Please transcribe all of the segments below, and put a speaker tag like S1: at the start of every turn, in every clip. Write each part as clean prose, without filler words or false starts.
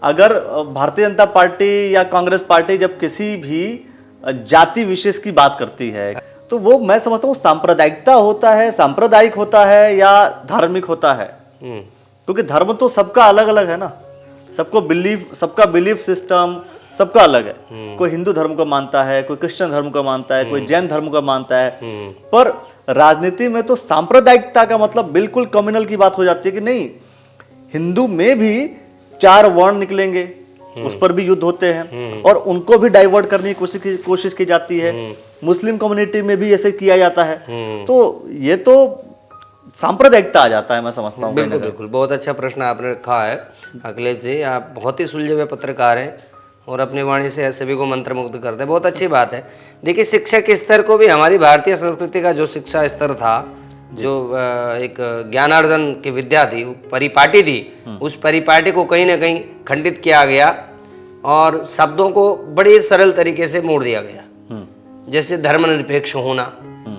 S1: अगर भारतीय जनता पार्टी या कांग्रेस पार्टी जब किसी भी जाति विशेष की बात करती है तो वो मैं समझता हूँ सांप्रदायिकता होता है, सांप्रदायिक होता है या धार्मिक होता है। क्योंकि धर्म तो सबका अलग अलग है ना, सबका बिलीफ सिस्टम सबका अलग है। कोई हिंदू धर्म को मानता है, कोई क्रिश्चियन धर्म को मानता है, कोई जैन धर्म को मानता है। पर राजनीति में तो सांप्रदायिकता का मतलब बिल्कुल कम्युनल की बात हो जाती है कि नहीं, हिंदू में भी 4 वर्ण निकलेंगे, उस पर भी युद्ध होते हैं और उनको भी डाइवर्ट करने की कोशिश की जाती है। मुस्लिम कम्युनिटी में भी ऐसे किया जाता है। तो ये तो सांप्रदायिकता आ जाता है, मैं समझता हूँ।
S2: बिल्कुल बिल्कुल, बहुत अच्छा प्रश्न आपने रखा है अखिलेश जी। आप बहुत ही सुलझे हुए पत्रकार हैं और अपनी वाणी से सभी को मंत्रमुग्ध करते हैं, बहुत अच्छी बात है। देखिए, शिक्षा के स्तर को भी हमारी भारतीय संस्कृति का जो शिक्षा स्तर था, जो एक ज्ञानार्जन की विद्या थी, परिपाटी थी, उस परिपाटी को कहीं ना कहीं खंडित किया गया और शब्दों को बड़े सरल तरीके से मोड़ दिया गया। जैसे धर्मनिरपेक्ष होना,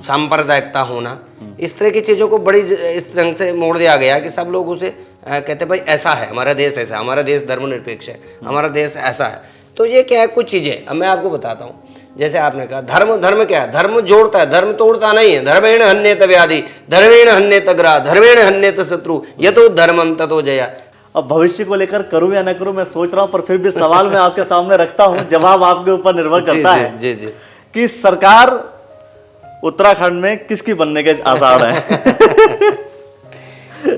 S2: सांप्रदायिकता होना, इस तरह की चीज़ों को बड़ी इस ढंग से मोड़ दिया गया कि सब लोग उसे कहते भाई ऐसा है, हमारा देश ऐसा, हमारा देश धर्मनिरपेक्ष है, हमारा देश ऐसा है। तो ये क्या है, कुछ चीज़ें अब मैं आपको बताता हूँ। जैसे आपने कहा धर्म क्या है, धर्म जोड़ता है, धर्म तोड़ता नहीं है। धर्मेण हन्येत व्याधि, धर्मेण हन्येत ग्रह, धर्मेण हन्येत शत्रु, यतो धर्मम ततो जया।
S1: अब भविष्य को लेकर करूं या न करूं मैं सोच रहा हूं, पर फिर भी सवाल मैं आपके सामने रखता हूं, जवाब आपके ऊपर निर्भर करता है
S2: जी
S1: कि सरकार उत्तराखंड में किसकी बनने के आसार हैं।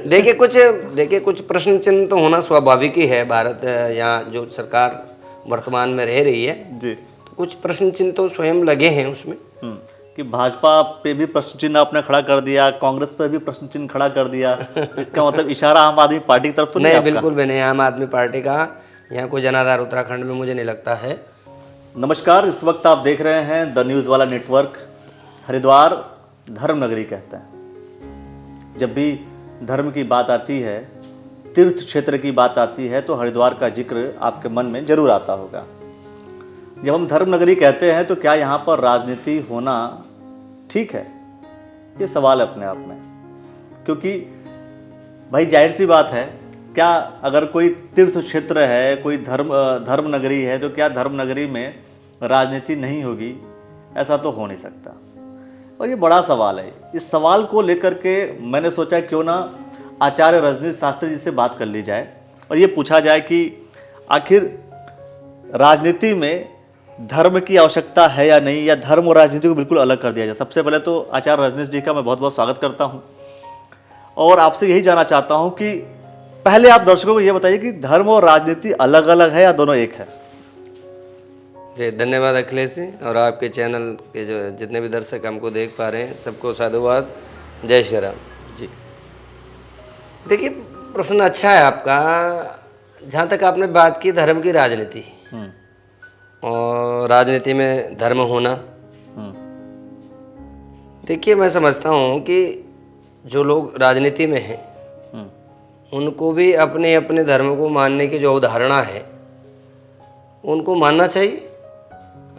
S2: देखिए कुछ प्रश्न चिन्ह तो होना स्वाभाविक ही है। भारत यहाँ जो सरकार वर्तमान में रह रही है
S1: जी,
S2: तो कुछ प्रश्न चिन्ह तो स्वयं लगे हैं उसमें।
S1: कि भाजपा पे भी प्रश्न चिन्ह आपने खड़ा कर दिया, कांग्रेस पे भी प्रश्न चिन्ह खड़ा कर दिया, इसका मतलब इशारा आम आदमी पार्टी की तरफ तो नहीं?
S2: बिल्कुल भी नहीं, आम आदमी पार्टी का यहाँ कोई जनाधार उत्तराखंड में मुझे नहीं लगता है।
S1: नमस्कार, इस वक्त आप देख रहे हैं द न्यूज़ वाला नेटवर्क। हरिद्वार धर्म नगरी कहते हैं। जब भी धर्म की बात आती है, तीर्थ क्षेत्र की बात आती है, तो हरिद्वार का जिक्र आपके मन में जरूर आता होगा। जब हम धर्म नगरी कहते हैं तो क्या यहाँ पर राजनीति होना ठीक है? ये सवाल है अपने आप में। क्योंकि भाई जाहिर सी बात है, क्या अगर कोई तीर्थ क्षेत्र है, कोई धर्म नगरी है, तो क्या धर्म नगरी में राजनीति नहीं होगी? ऐसा तो हो नहीं सकता। और ये बड़ा सवाल है। इस सवाल को लेकर के मैंने सोचा क्यों ना आचार्य रजनीश शास्त्री जी से बात कर ली जाए और ये पूछा जाए कि आखिर राजनीति में धर्म की आवश्यकता है या नहीं, या धर्म और राजनीति को बिल्कुल अलग कर दिया जाए। सबसे पहले तो आचार्य रजनीश जी का मैं बहुत बहुत स्वागत करता हूँ और आपसे यही जानना चाहता हूँ कि पहले आप दर्शकों को ये बताइए कि धर्म और राजनीति अलग अलग है या दोनों एक है?
S2: जी धन्यवाद अखिलेश जी, और आपके चैनल के जो जितने भी दर्शक हमको देख पा रहे हैं सबको साधुवाद, जय श्री राम
S1: जी।
S2: देखिए, प्रश्न अच्छा है आपका। जहाँ तक आपने बात की धर्म की राजनीति और राजनीति में धर्म होना, देखिए मैं समझता हूँ कि जो लोग राजनीति में हैं उनको भी अपने अपने धर्म को मानने की जो अवधारणा है उनको मानना चाहिए।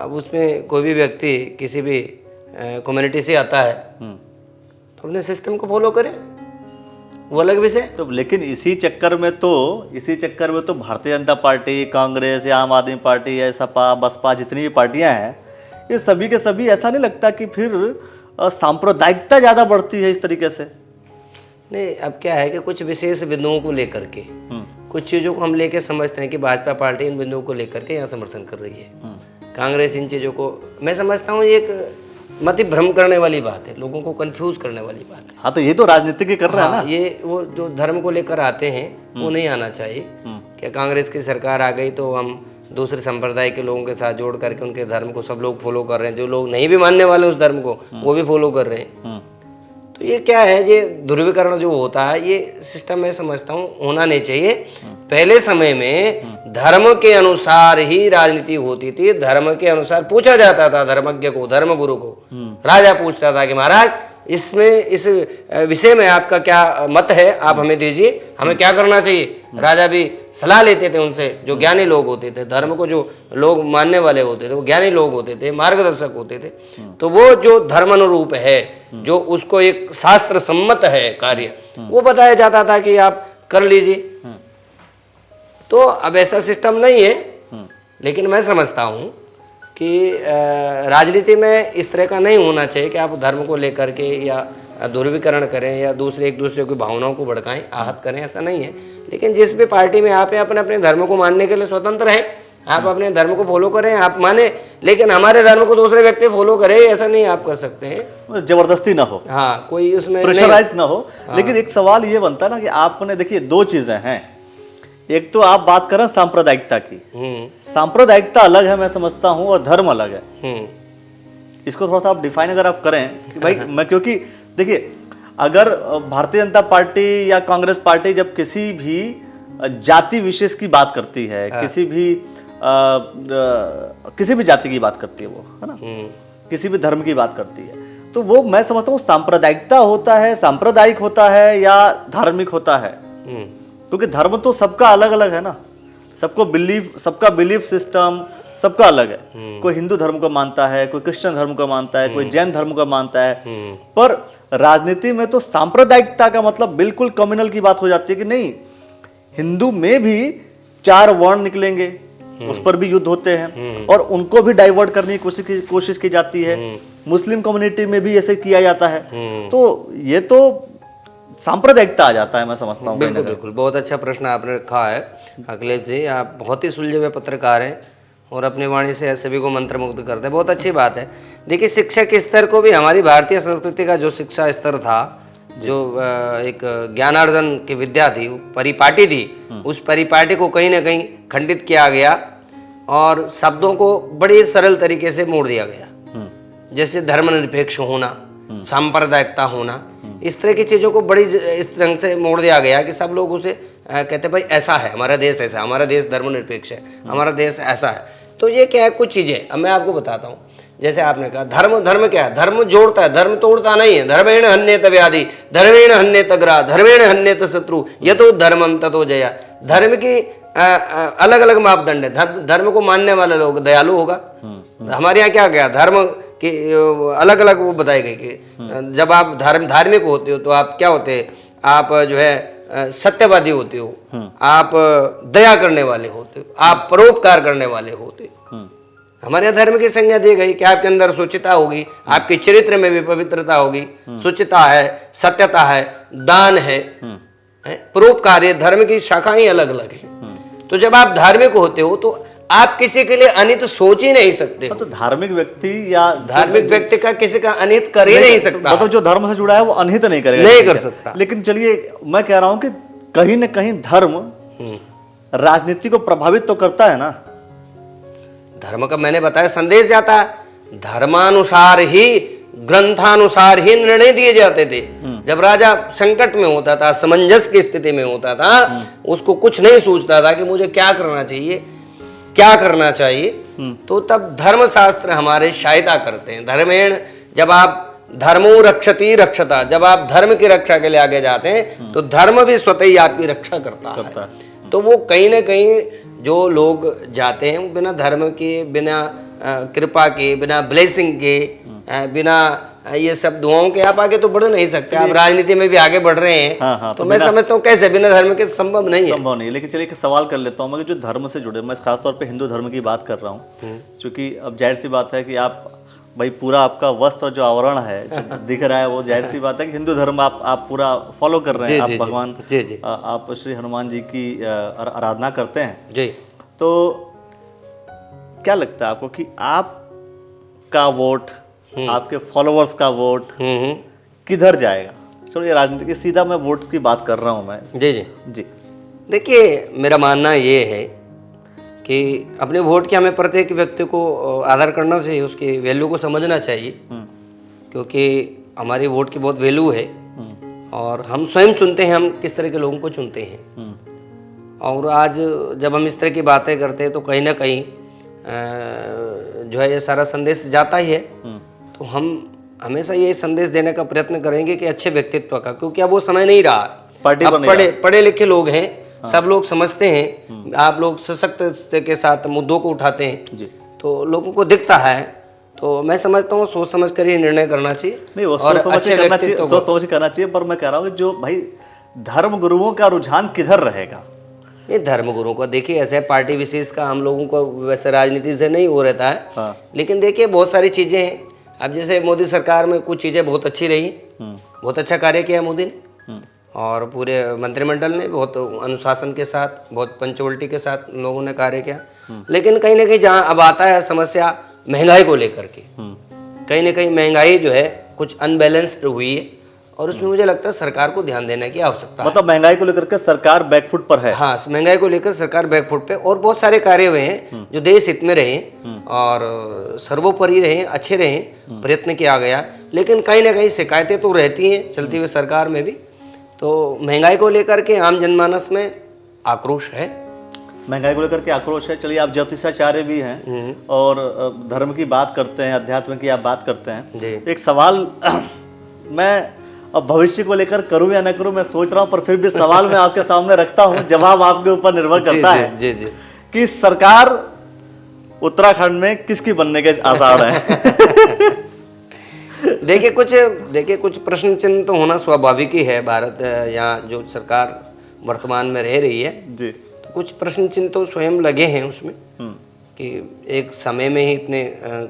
S2: अब उसमें कोई भी व्यक्ति किसी भी कम्युनिटी से आता है तो अपने सिस्टम को फॉलो करे, वो अलग विषय।
S1: तो लेकिन इसी चक्कर में तो भारतीय जनता पार्टी, कांग्रेस या आम आदमी पार्टी या सपा बसपा जितनी भी पार्टियां हैं, ये सभी के सभी ऐसा नहीं लगता कि फिर सांप्रदायिकता ज़्यादा बढ़ती है इस तरीके से?
S2: नहीं, अब क्या है कि कुछ विशेष बिंदुओं को लेकर के कुछ चीज़ों को हम लेके समझते हैं कि भाजपा पार्टी इन बिंदुओं को लेकर के यहाँ समर्थन कर रही है, कांग्रेस इन चीज़ों को, मैं समझता हूँ एक मति भ्रम करने वाली बात है, लोगों को कंफ्यूज करने वाली बात है।
S1: हाँ, तो ये तो राजनीति की कर रहा है ना।
S2: ये वो जो धर्म को लेकर आते हैं वो नहीं आना चाहिए। क्या कांग्रेस की सरकार आ गई तो हम दूसरे संप्रदाय के लोगों के साथ जोड़ करके उनके धर्म को सब लोग फॉलो कर रहे हैं, जो लोग नहीं भी मानने वाले उस धर्म को वो भी फॉलो कर रहे हैं। तो ये क्या है, ये ध्रुवीकरण जो होता है, ये सिस्टम मैं समझता हूँ होना नहीं चाहिए। पहले समय में धर्म के अनुसार ही राजनीति होती थी, धर्म के अनुसार पूछा जाता था धर्मज्ञ को, धर्मगुरु को। राजा पूछता था कि महाराज इसमें इस विषय में आपका क्या मत है, आप हमें दीजिए, हमें क्या करना चाहिए। राजा भी सलाह लेते थे उनसे, जो ज्ञानी लोग होते थे, धर्म को जो लोग मानने वाले होते थे वो ज्ञानी लोग होते थे, मार्गदर्शक होते थे। तो वो जो धर्म अनुरूप है, जो उसको एक शास्त्र सम्मत है कार्य, वो बताया जाता था कि आप कर लीजिए। तो अब ऐसा सिस्टम नहीं है, लेकिन मैं समझता हूँ कि राजनीति में इस तरह का नहीं होना चाहिए कि आप धर्म को लेकर के या ध्रुवीकरण करें या एक दूसरे की भावनाओं को भड़काएं, आहत करें, ऐसा नहीं है। लेकिन जिस भी पार्टी में आप हैं, अपने अपने धर्म को मानने के लिए स्वतंत्र हैं, आप अपने धर्म को फॉलो करें, आप माने, लेकिन हमारे धर्म को दूसरे व्यक्ति फॉलो करे, ऐसा नहीं आप कर सकते हैं।
S1: जबरदस्ती ना हो,
S2: हाँ, कोई उसमें
S1: प्रेशराइज ना हो। लेकिन एक सवाल ये बनता है ना कि आपने देखिए दो चीजें हैं, एक तो आप बात कर रहे हैं सांप्रदायिकता की, सांप्रदायिकता अलग है मैं समझता हूं, और धर्म अलग है। इसको थोड़ा सा आप डिफाइन अगर आप करें कि भाई मैं, क्योंकि देखिए अगर भारतीय जनता पार्टी या कांग्रेस पार्टी जब किसी भी जाति विशेष की बात करती है, किसी भी जाति की बात करती है, वो है ना, किसी भी धर्म की बात करती है, तो वो मैं समझता हूँ सांप्रदायिकता होता है, सांप्रदायिक होता है या धार्मिक होता है। क्योंकि धर्म तो सबका अलग अलग है ना, सबका बिलीफ सिस्टम सबका अलग है। कोई हिंदू धर्म को मानता है, कोई क्रिश्चियन धर्म को मानता है, कोई जैन धर्म को मानता है। पर राजनीति में तो सांप्रदायिकता का मतलब बिल्कुल कम्युनल की बात हो जाती है कि नहीं, हिंदू में भी 4 वर्ण निकलेंगे, उस पर भी युद्ध होते हैं और उनको भी डाइवर्ट करने की कोशिश की जाती है। मुस्लिम कम्युनिटी में भी ऐसे किया जाता है। तो ये तो सांप्रदायिकता आ जाता है, मैं समझता हूँ।
S2: बिल्कुल बिल्कुल, बहुत अच्छा प्रश्न आपने रखा है अखिलेश जी। आप बहुत ही सुलझे हुए पत्रकार हैं और अपनी वाणी से सभी को मंत्रमुग्ध करते हैं, बहुत अच्छी बात है। देखिए, शिक्षा के स्तर को भी हमारी भारतीय संस्कृति का जो शिक्षा स्तर था, जो एक ज्ञानार्जन की विद्या थी, परिपाटी थी, उस परिपाटी को कहीं ना कहीं खंडित किया गया और शब्दों को बड़ी सरल तरीके से मोड़ दिया गया। जैसे धर्मनिरपेक्ष होना, सांप्रदायिकता होना, इस तरह की चीज़ों को बड़ी इस रंग से मोड़ दिया गया कि सब लोग उसे कहते भाई ऐसा है, हमारा देश ऐसा है, हमारा देश धर्मनिरपेक्ष है, हमारा देश ऐसा है। तो ये क्या है, कुछ चीज़ें अब मैं आपको बताता हूँ। जैसे आपने कहा धर्म क्या है, धर्म जोड़ता है, धर्म तोड़ता नहीं है। धर्मेण हन्येत व्याधि, धर्मेण हन्येत ग्रह, धर्मेण हन्येत शत्रु, यतो धर्मम ततो जया। धर्म की अलग अलग मापदंड है। धर्म को मानने वाले लोग दयालु होगा। हमारे यहाँ क्या गया, धर्म की अलग अलग वो बताई गई कि जब आप धार्मिक होते हो तो आप क्या होते हैं, आप जो है सत्यवादी होते हो, आप दया करने वाले होते हो, आप परोपकार करने वाले होते हो। हमारे यहाँ धर्म की संज्ञा दी गई कि आपके अंदर शुचिता होगी, आपके चरित्र में भी पवित्रता होगी, शुचिता है, सत्यता है, दान है, परोपकार है। धर्म की शाखाएं अलग अलग है। तो जब आप धार्मिक होते हो तो आप किसी के लिए अनित सोच ही नहीं सकते।
S1: तो धार्मिक व्यक्ति
S2: का किसी का अनित कर ही नहीं सकता।
S1: मतलब जो धर्म से जुड़ा है वो अनित नहीं करेगा,
S2: नहीं कर सकता।
S1: लेकिन चलिए मैं कह रहा हूं कि कहीं ना कहीं धर्म राजनीति को प्रभावित तो करता है ना।
S2: धर्म का मैंने बताया संदेश जाता है, धर्मानुसार ही, ग्रंथानुसार ही निर्णय दिए जाते थे। जब राजा संकट में होता था, असमंजस की स्थिति में होता था, उसको कुछ नहीं सोचता था कि मुझे क्या करना चाहिए, क्या करना चाहिए, तो तब धर्मशास्त्र हमारे सहायता करते हैं। धर्मेण, जब आप धर्मो रक्षति रक्षता, जब आप धर्म की रक्षा के लिए आगे जाते हैं तो धर्म भी स्वतः ही आपकी रक्षा करता है। तो वो कहीं ना कहीं जो लोग जाते हैं बिना धर्म के, बिना कृपा के, बिना ब्लेसिंग के, बिना ये सब दुआओं के आप आगे तो बढ़ नहीं सकते। आप राजनीति में भी आगे बढ़ रहे हैं।
S1: हाँ,
S2: तो मैं समझता हूँ कैसे बिना धर्म के संभव नहीं है।
S1: लेकिन चलिए एक सवाल कर लेता हूँ मैं, जो धर्म से जुड़े, मैं खासतौर पे हिंदू धर्म की बात कर रहा हूँ, क्योंकि अब जाहिर सी बात है कि आप भाई पूरा आपका वस्त्र जो आवरण है जो दिख रहा है, वो जाहिर सी बात है कि हिंदू धर्म आप पूरा फॉलो कर रहे हैं। आप भगवान, आप श्री हनुमान जी की आराधना करते हैं जी। तो क्या लगता है आपको कि आपका वोट, आपके फॉलोअर्स का वोट किधर जाएगा? चलो ये राजनीति की, सीधा मैं वोट्स की बात कर रहा हूं मैं। जी। देखिए,
S2: मेरा मानना ये है कि अपने वोट के हमें प्रत्येक व्यक्ति को आदर करना चाहिए, उसकी वैल्यू को समझना चाहिए, क्योंकि हमारी वोट की बहुत वैल्यू है और हम स्वयं चुनते हैं हम किस तरह के लोगों को चुनते हैं। और आज जब हम इस तरह की बातें करते हैं तो कहीं ना कहीं जो है ये सारा संदेश जाता ही है। तो हम हमेशा ये संदेश देने का प्रयत्न करेंगे कि अच्छे व्यक्तित्व का, क्योंकि अब वो समय नहीं रहा। अब पढ़े लिखे लोग हैं, सब लोग समझते हैं। आप लोग सशक्त के साथ मुद्दों को उठाते हैं जी। तो लोगों को दिखता है। तो मैं समझता हूँ सोच समझ कर ही निर्णय करना चाहिए।
S1: नहीं, वो सोच समझ करना चाहिए। पर मैं कह रहा हूँ जो भाई धर्म गुरुओं का रुझान किधर रहेगा,
S2: ये धर्मगुरु को देखिए, ऐसे पार्टी विशेष का हम लोगों को वैसे राजनीति से नहीं हो रहता है।
S1: हाँ।
S2: लेकिन देखिए बहुत सारी चीज़ें हैं। अब जैसे मोदी सरकार में कुछ चीज़ें बहुत अच्छी रही, बहुत अच्छा कार्य किया मोदी ने, और पूरे मंत्रिमंडल ने बहुत अनुशासन के साथ, बहुत पंचुअलिटी के साथ लोगों ने कार्य किया। लेकिन कहीं ना कहीं जहाँ अब आता है समस्या महंगाई को लेकर के, कहीं ना कहीं महंगाई जो है कुछ अनबैलेंस्ड हुई है, और उसमें मुझे लगता है सरकार को ध्यान देने की आवश्यकता है।
S1: मतलब महंगाई को लेकर के सरकार बैकफुट पर है।
S2: हाँ, महंगाई को लेकर सरकार बैकफुट पे, और बहुत सारे कार्य हुए हैं जो देश हित में रहे और सर्वोपरि रहे, अच्छे रहे, प्रयत्न किया गया। लेकिन कहीं ना कहीं शिकायतें तो रहती हैं चलती हुई सरकार में भी। तो महंगाई को लेकर के आम जनमानस में आक्रोश है,
S1: महंगाई को लेकर के आक्रोश है। चलिए, आप ज्योतिषाचार्य भी हैं और धर्म की बात करते हैं, अध्यात्म की आप बात करते हैं।
S2: जी।
S1: एक सवाल मैं अब भविष्य को लेकर करूं या न करूं मैं सोच रहा हूं, पर फिर भी सवाल मैं आपके सामने रखता हूं, जवाब आपके ऊपर निर्भर करता है।
S2: जी जी।
S1: कि सरकार उत्तराखंड में किसकी बनने के आसार हैं?
S2: देखिए कुछ प्रश्न चिन्ह तो होना स्वाभाविक ही है। भारत यहाँ जो सरकार वर्तमान में रह रही है
S1: जी,
S2: तो कुछ प्रश्न चिन्ह तो स्वयं लगे हैं उसमें कि एक समय में ही इतने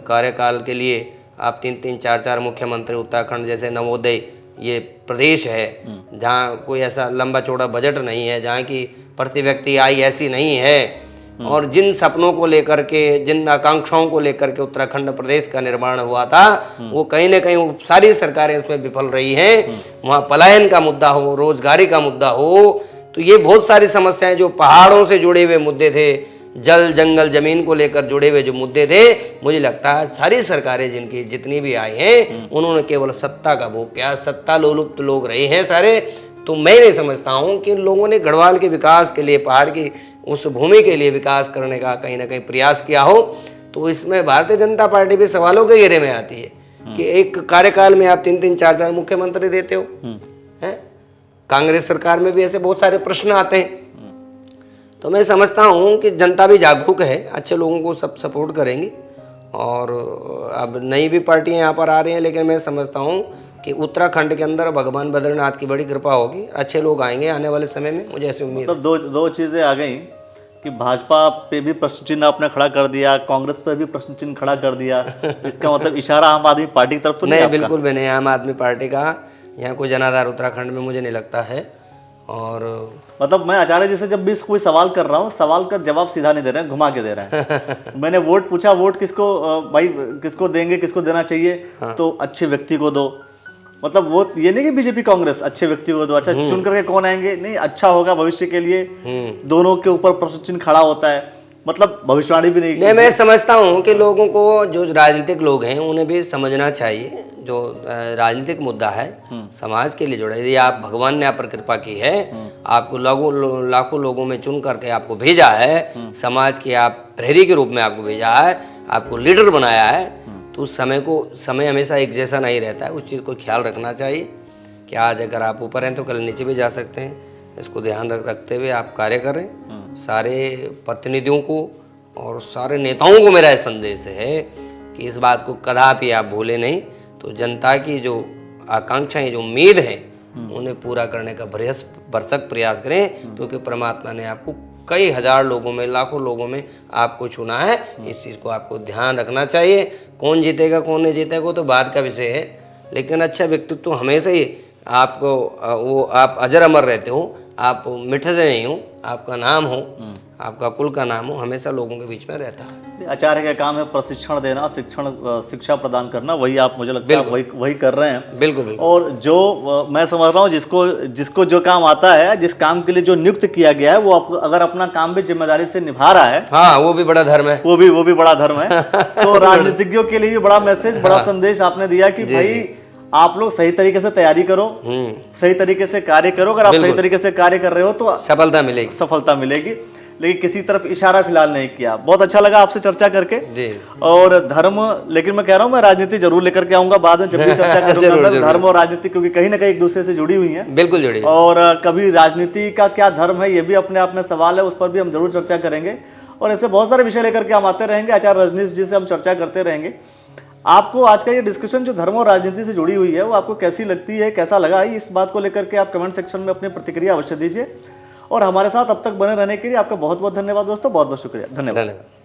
S2: कार्यकाल के लिए आप 3-3, 4-4 मुख्यमंत्री, उत्तराखंड जैसे नवोदय ये प्रदेश है जहाँ कोई ऐसा लंबा चौड़ा बजट नहीं है, जहाँ की प्रति व्यक्ति आय ऐसी नहीं है, और जिन सपनों को लेकर के, जिन आकांक्षाओं को लेकर के उत्तराखंड प्रदेश का निर्माण हुआ था, वो कहीं ना कहीं सारी सरकारें उसमें विफल रही हैं। वहाँ पलायन का मुद्दा हो, रोजगारी का मुद्दा हो, तो ये बहुत सारी समस्याएं जो पहाड़ों से जुड़े हुए मुद्दे थे, जल जंगल जमीन को लेकर जुड़े हुए जो मुद्दे थे, मुझे लगता है सारी सरकारें जिनकी जितनी भी आई हैं उन्होंने केवल सत्ता का भोग किया, सत्ता लोलुप्त लोग रहे हैं सारे। तो मैं नहीं समझता हूँ कि लोगों ने गढ़वाल के विकास के लिए, पहाड़ की उस भूमि के लिए विकास करने का कहीं ना कहीं प्रयास किया हो। तो इसमें भारतीय जनता पार्टी भी सवालों के घेरे में आती है कि एक कार्यकाल में आप 3-3, 4-4 मुख्यमंत्री देते हो, हैं? कांग्रेस सरकार में भी ऐसे बहुत सारे प्रश्न आते हैं। तो मैं समझता हूँ कि जनता भी जागरूक है, अच्छे लोगों को सब सपोर्ट करेंगे, और अब नई भी पार्टियाँ यहाँ पर आ रही हैं। लेकिन मैं समझता हूँ कि उत्तराखंड के अंदर भगवान बद्रीनाथ की बड़ी कृपा होगी, अच्छे लोग आएंगे आने वाले समय में, मुझे ऐसी उम्मीद है।
S1: मतलब दो चीज़ें आ गई कि भाजपा पे भी प्रश्न चिन्ह आपने खड़ा कर दिया, कांग्रेस पे भी प्रश्न चिन्ह खड़ा कर दिया। इसका मतलब इशारा आम आदमी पार्टी की तरफ तो नहीं?
S2: बिल्कुल भी नहीं, आम आदमी पार्टी का यहाँ कोई जनाधार उत्तराखंड में मुझे नहीं लगता है। और
S1: मतलब मैं आचार्य जी से जब भी कोई सवाल कर रहा हूँ, सवाल का जवाब सीधा नहीं दे रहे हैं, घुमा के दे रहे हैं। मैंने वोट पूछा, वोट किसको भाई किसको देंगे, किसको देना चाहिए? तो अच्छे व्यक्ति को दो। मतलब वो ये नहीं कि बीजेपी कांग्रेस, अच्छे व्यक्ति को दो। अच्छा, चुन करके कौन आएंगे? नहीं, अच्छा होगा भविष्य के लिए। दोनों के ऊपर प्रश्न चिन्ह खड़ा होता है, मतलब भविष्यवाणी भी नहीं।
S2: मैं समझता हूँ कि लोगों को, जो राजनीतिक लोग हैं, उन्हें भी समझना चाहिए जो राजनीतिक मुद्दा है समाज के लिए जुड़ा है। यदि आप, भगवान ने आप पर कृपा की है, आपको लाखों लोगों में चुन करके आपको भेजा है, समाज के आप प्रहरी के रूप में आपको भेजा है, आपको लीडर बनाया है, तो उस समय हमेशा एक जैसा नहीं रहता है। उस चीज़ को ख्याल रखना चाहिए कि आज अगर आप ऊपर हैं तो कल नीचे भी जा सकते हैं। इसको ध्यान रखते हुए आप कार्य करें। सारे प्रतिनिधियों को और सारे नेताओं को मेरा संदेश है कि इस बात को कदापि आप भूलें नहीं। तो जनता की जो आकांक्षाएं, जो उम्मीद है, उन्हें पूरा करने का भरसक प्रयास करें, क्योंकि परमात्मा ने आपको कई हजार लोगों में, लाखों लोगों में आपको चुना है। इस चीज़ को आपको ध्यान रखना चाहिए। कौन जीतेगा कौन नहीं जीतेगा तो बाद का विषय है, लेकिन अच्छा व्यक्तित्व तो हमेशा ही आपको, वो आप अजर अमर रहते हो, आप मिटते नहीं हो, आपका नाम हो, आपका कुल का नाम हो, हमेशा लोगों के बीच में रहता है।
S1: आचार्य का काम है प्रशिक्षण देना, शिक्षा प्रदान करना, वही आप, मुझे लगता है वही कर रहे हैं।
S2: बिल्कुल।
S1: और जो मैं समझ रहा हूँ, जिसको जो काम आता है, जिस काम के लिए जो नियुक्त किया गया है, वो अगर अपना काम भी जिम्मेदारी से निभा रहा है,
S2: हाँ, वो भी बड़ा धर्म है।
S1: वो भी बड़ा धर्म है। तो राजनीतिज्ञों के लिए भी बड़ा मैसेज, बड़ा संदेश आपने दिया कि भाई आप लोग सही तरीके से तैयारी करो, सही तरीके से कार्य करो। अगर आप सही तरीके से कार्य कर रहे हो तो सफलता मिलेगी। लेकिन किसी तरफ इशारा फिलहाल नहीं किया। बहुत अच्छा लगा आपसे चर्चा करके जी। और धर्म, लेकिन मैं कह रहा हूँ, मैं राजनीति जरूर लेकर के आऊंगा बाद में, जब भी चर्चा करूंगा। धर्म और राजनीति क्योंकि कहीं ना कहीं एक दूसरे से जुड़ी हुई हैं, बिल्कुल जुड़ी। और कभी राजनीति का क्या धर्म है, ये भी अपने आप में सवाल है, उस पर भी हम जरूर चर्चा करेंगे। और ऐसे बहुत सारे विषय लेकर के हम आते रहेंगे। आचार्य रजनीश जी से हम चर्चा करते रहेंगे। आपको आज का ये डिस्कशन जो धर्म और राजनीति से जुड़ी हुई है, वो आपको कैसी लगती है, कैसा लगा है, इस बात को लेकर के आप कमेंट सेक्शन में अपनी प्रतिक्रिया अवश्य दीजिए। और हमारे साथ अब तक बने रहने के लिए आपका बहुत बहुत धन्यवाद दोस्तों, बहुत बहुत शुक्रिया, धन्यवाद।
S2: धन्यवाद।